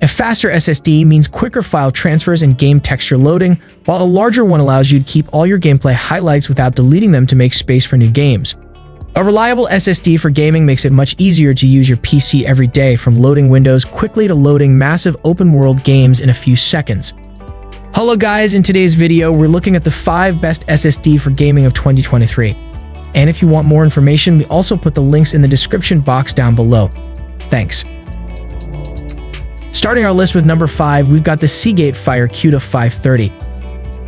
A faster SSD means quicker file transfers and game texture loading, while a larger one allows you to keep all your gameplay highlights without deleting them to make space for new games. A reliable SSD for gaming makes it much easier to use your PC every day, from loading windows quickly to loading massive open-world games in a few seconds. Hello guys, in today's video, we're looking at the 5 best SSD for gaming of 2023. And if you want more information, we also put the links in the description box down below. Thanks. Starting our list with number 5, we've got the Seagate FireCuda 530.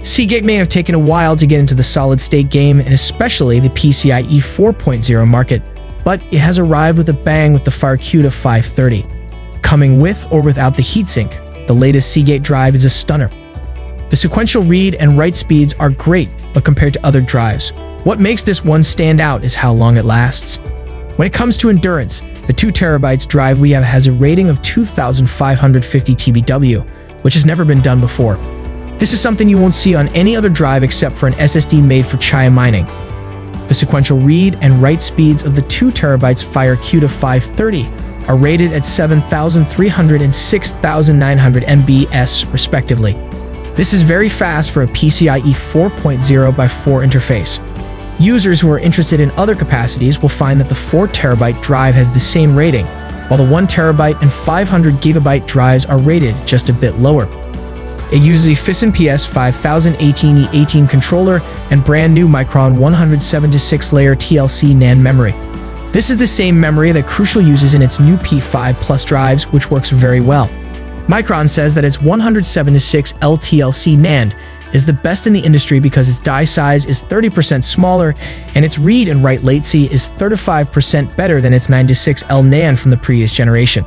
Seagate may have taken a while to get into the solid-state game, and especially the PCIe 4.0 market, but it has arrived with a bang with the FireCuda 530. Coming with or without the heatsink, the latest Seagate drive is a stunner. The sequential read and write speeds are great, but compared to other drives, what makes this one stand out is how long it lasts. When it comes to endurance, the 2TB drive we have has a rating of 2,550 TBW, which has never been done before. This is something you won't see on any other drive except for an SSD made for Chia mining. The sequential read and write speeds of the 2TB FireCuda 530 are rated at 7,300 and 6,900 MBS respectively. This is very fast for a PCIe 4.0x4 interface. Users who are interested in other capacities will find that the 4TB drive has the same rating, while the 1TB and 500GB drives are rated just a bit lower. It uses a FiSN PS5018E18 controller and brand new Micron 176-layer TLC NAND memory. This is the same memory that Crucial uses in its new P5 Plus drives, which works very well. Micron says that its 176L TLC NAND is the best in the industry because its die size is 30% smaller and its read and write latency is 35% better than its 96L NAND from the previous generation.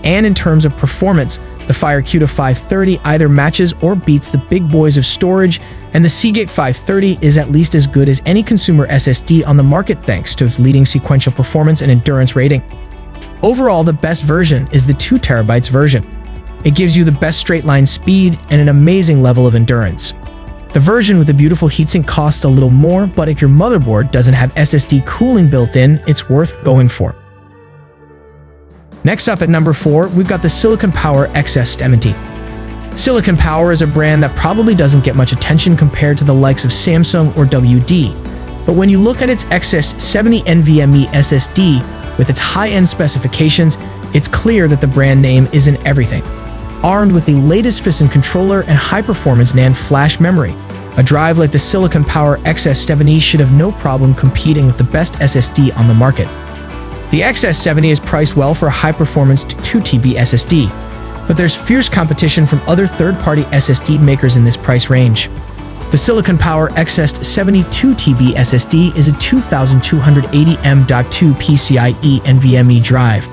And in terms of performance, the FireCuda 530 either matches or beats the big boys of storage, and the Seagate 530 is at least as good as any consumer SSD on the market thanks to its leading sequential performance and endurance rating. Overall, the best version is the 2TB version. It gives you the best straight-line speed and an amazing level of endurance. The version with the beautiful heatsink costs a little more, but if your motherboard doesn't have SSD cooling built in, it's worth going for. Next up at number 4, we've got the Silicon Power XS70. Silicon Power is a brand that probably doesn't get much attention compared to the likes of Samsung or WD, but when you look at its XS70 NVMe SSD with its high-end specifications, it's clear that the brand name isn't everything. Armed with the latest FiSN controller and high-performance NAND flash memory, a drive like the Silicon Power XS70 should have no problem competing with the best SSD on the market. The XS70 is priced well for a high-performance 2TB SSD, but there's fierce competition from other third-party SSD makers in this price range. The Silicon Power XS70 2TB SSD is a 2280 M.2 PCIe NVMe drive.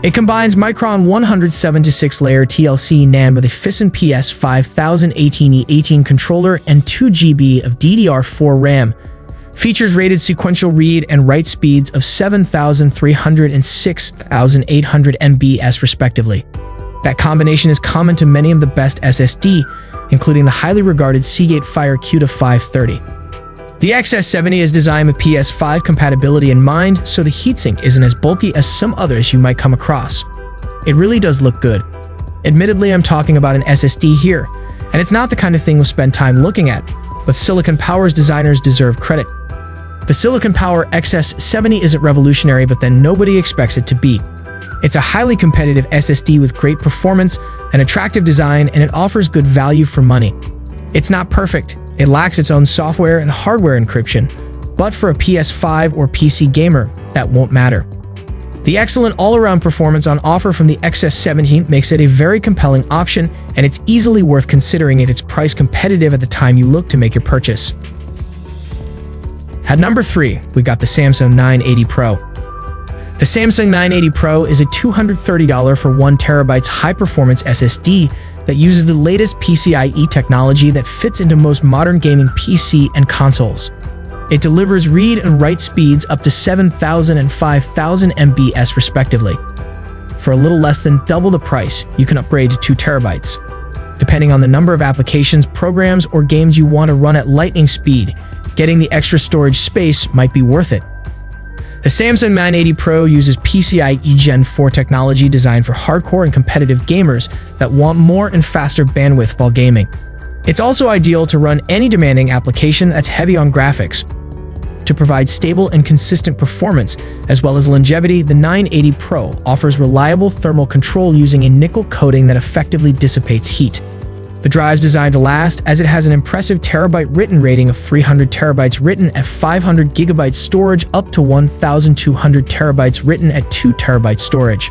It combines Micron 176-layer TLC NAND with a FiSN PS5018E18 controller and 2 GB of DDR4 RAM. Features rated sequential read and write speeds of 7,300 and 6,800 MBS respectively. That combination is common to many of the best SSD, including the highly regarded Seagate FireCuda 530. The XS70 is designed with PS5 compatibility in mind, so the heatsink isn't as bulky as some others you might come across. It really does look good. Admittedly, I'm talking about an SSD here, and it's not the kind of thing we'll spend time looking at, but Silicon Power's designers deserve credit. The Silicon Power XS70 isn't revolutionary, but then nobody expects it to be. It's a highly competitive SSD with great performance, an attractive design, and it offers good value for money. It's not perfect. It lacks its own software and hardware encryption, but for a PS5 or PC gamer, that won't matter. The excellent all-around performance on offer from the XS70 makes it a very compelling option, and it's easily worth considering it. It's price competitive at the time you look to make your purchase. At number 3, we got the Samsung 980 Pro. The Samsung 980 Pro is a $230 for 1TB high-performance SSD that uses the latest PCIe technology that fits into most modern gaming PC and consoles. It delivers read and write speeds up to 7,000 and 5,000 MBS respectively. For a little less than double the price, you can upgrade to 2TB. Depending on the number of applications, programs, or games you want to run at lightning speed, getting the extra storage space might be worth it. The Samsung 980 Pro uses PCIe Gen 4 technology designed for hardcore and competitive gamers that want more and faster bandwidth while gaming. It's also ideal to run any demanding application that's heavy on graphics. To provide stable and consistent performance, as well as longevity, the 980 Pro offers reliable thermal control using a nickel coating that effectively dissipates heat. The drive is designed to last, as it has an impressive terabyte written rating of 300 terabytes written at 500 gigabytes storage up to 1,200 terabytes written at 2 terabytes storage.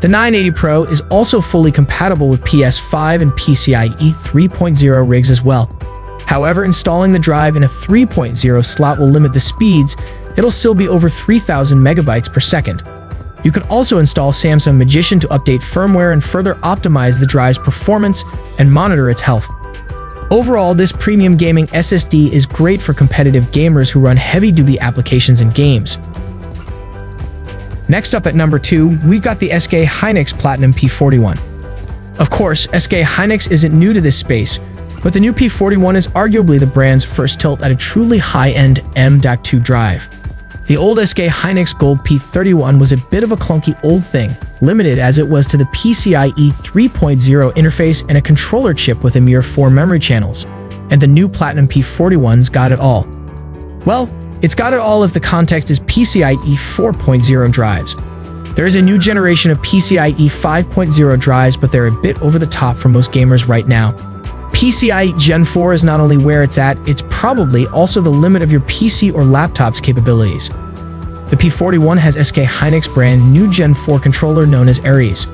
The 980 Pro is also fully compatible with PS5 and PCIe 3.0 rigs as well. However, installing the drive in a 3.0 slot will limit the speeds. It'll still be over 3,000 megabytes per second. You can also install Samsung Magician to update firmware and further optimize the drive's performance and monitor its health. Overall, this premium gaming SSD is great for competitive gamers who run heavy-duty applications and games. Next up at number 2, we've got the SK Hynix Platinum P41. Of course, SK Hynix isn't new to this space, but the new P41 is arguably the brand's first tilt at a truly high-end M.2 drive. The old SK Hynix Gold P41 was a bit of a clunky old thing, limited as it was to the PCIe 3.0 interface and a controller chip with a mere 4 memory channels. And the new Platinum P41's got it all. Well, it's got it all if the context is PCIe 4.0 drives. There is a new generation of PCIe 5.0 drives, but they're a bit over the top for most gamers right now. PCIe Gen 4 is not only where it's at, it's probably also the limit of your PC or laptop's capabilities. The P41 has SK Hynix brand new Gen 4 controller known as Aries.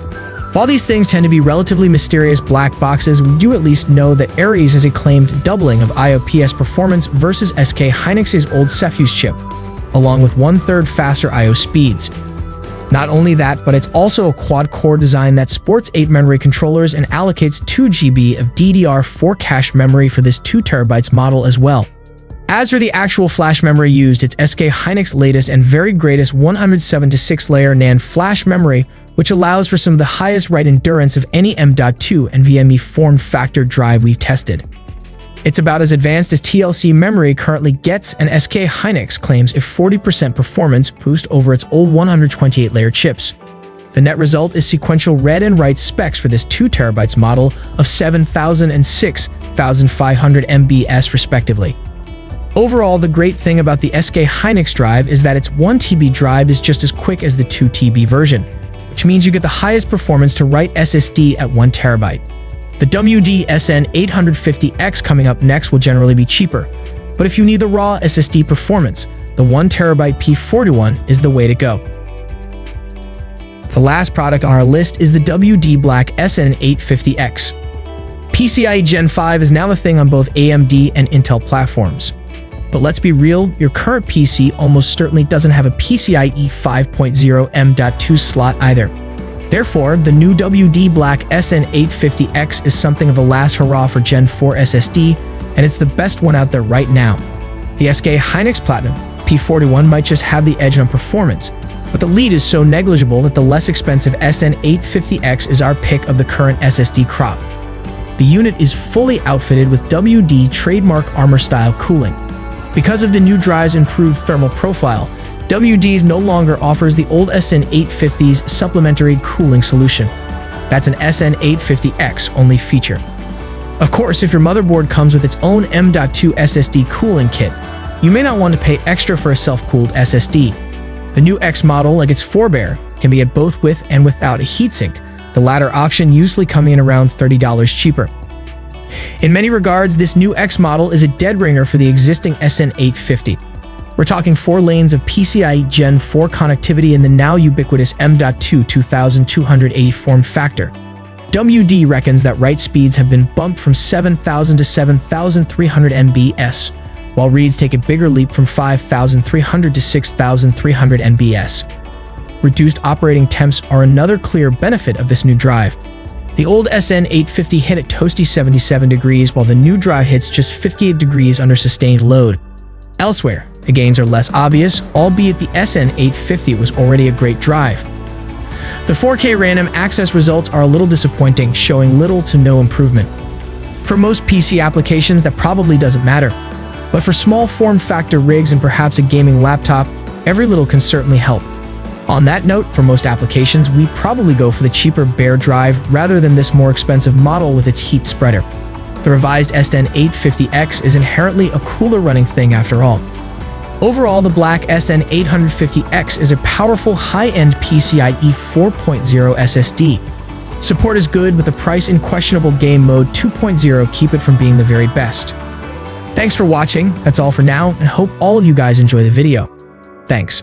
While these things tend to be relatively mysterious black boxes, we do at least know that Aries has a claimed doubling of IOPS performance versus SK Hynix's old Cephus chip, along with 1/3 faster I/O speeds. Not only that, but it's also a quad-core design that sports 8 memory controllers and allocates 2 GB of DDR4 cache memory for this 2 TB model as well. As for the actual flash memory used, it's SK Hynix's latest and very greatest 176-layer NAND flash memory, which allows for some of the highest write endurance of any M.2 and NVMe form factor drive we've tested. It's about as advanced as TLC memory currently gets, and SK Hynix claims a 40% performance boost over its old 128-layer chips. The net result is sequential read and write specs for this 2 TB model of 7,000 and 6,500 MBs respectively. Overall, the great thing about the SK Hynix drive is that its 1 TB drive is just as quick as the 2 TB version, which means you get the highest performance to write SSD at 1 TB. The WD-SN850X coming up next will generally be cheaper, but if you need the raw SSD performance, the 1 TB P41 is the way to go. The last product on our list is the WD Black SN850X. PCIe Gen 5 is now a thing on both AMD and Intel platforms. But let's be real, your current PC almost certainly doesn't have a PCIe 5.0 M.2 slot either. Therefore, the new WD Black SN850X is something of a last hurrah for Gen 4 SSD, and it's the best one out there right now. The SK Hynix Platinum P41 might just have the edge on performance, but the lead is so negligible that the less expensive SN850X is our pick of the current SSD crop. The unit is fully outfitted with WD trademark armor-style cooling. Because of the new drive's improved thermal profile, WD no longer offers the old SN850's supplementary cooling solution. That's an SN850X only feature. Of course, if your motherboard comes with its own M.2 SSD cooling kit, you may not want to pay extra for a self-cooled SSD. The new X model, like its forebear, can be get both with and without a heatsink, the latter option usually coming in around $30 cheaper. In many regards, this new X model is a dead ringer for the existing SN850. We're talking 4 lanes of PCIe Gen 4 connectivity in the now ubiquitous M.2 2280 form factor. WD reckons that write speeds have been bumped from 7,000 to 7,300 MBs, while reads take a bigger leap from 5,300 to 6,300 MBs. Reduced operating temps are another clear benefit of this new drive. The old SN850 hit at toasty 77 degrees, while the new drive hits just 58 degrees under sustained load. Elsewhere, the gains are less obvious, albeit the SN850 was already a great drive. The 4K random access results are a little disappointing, showing little to no improvement. For most PC applications, that probably doesn't matter. But for small form factor rigs and perhaps a gaming laptop, every little can certainly help. On that note, for most applications, we probably go for the cheaper bare drive rather than this more expensive model with its heat spreader. The revised SN850X is inherently a cooler running thing after all. Overall, the black SN850X is a powerful high-end PCIe 4.0 SSD. Support is good, with the price in questionable game mode 2.0 keep it from being the very best. Thanks for watching, that's all for now, and hope all of you guys enjoy the video. Thanks.